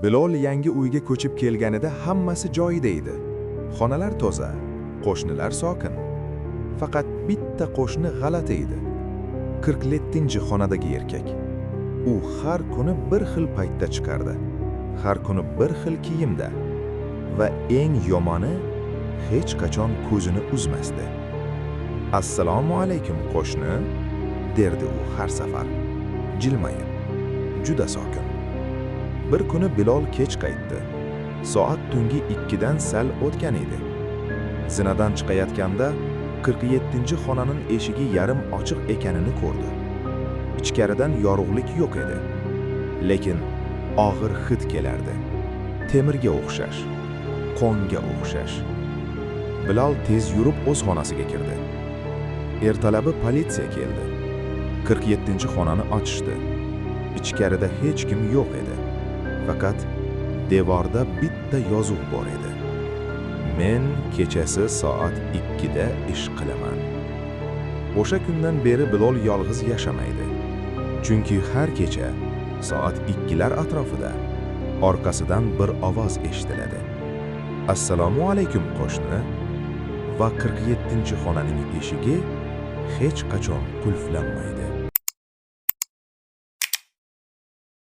Bilol yangi uyga ko'chib kelganida hammasi joyida edi. Xonalar toza, qo'shnilar sokin. Faqat bitta qo'shni g'alati edi. 47-xonadagi erkak. U har kuni bir xil paytda chiqardi. Har kuni bir xil kiyimda va eng yomoni hech qachon ko'zini uzmasdi. "Assalomu alaykum qo'shni", derdi u har safar. Jilmayib, juda sokin. Bir kuni Bilol kech qaytdi. Soat tungi 2 dan sal o'tgan edi. Zinadan chiqayotganda 47-xonaning eshigi yarim ochiq ekanini ko'rdi. Ichkaridan yorug'lik yo'q edi. Lekin og'ir hid kelardi. Temirga o'xshash, qonga o'xshash. Bilol tez yurib o'z xonasiga kirdi. Ertalabi politsiya keldi. 47-xonani ochishdi. Ichkarida hech kim yo'q edi. Faqat devorda bitta yozuv bor edi. "Men kechasi soat 2 da ish qilaman." O'sha kundan beri Bilol yolg'iz yashamaydi. Chunki har kecha soat 2lar atrofida orqasidan bir ovoz eshitiladi. "Assalomu alaykum qo'shni" va 47-xonaning eshigi hech qachon qulflanmaydi.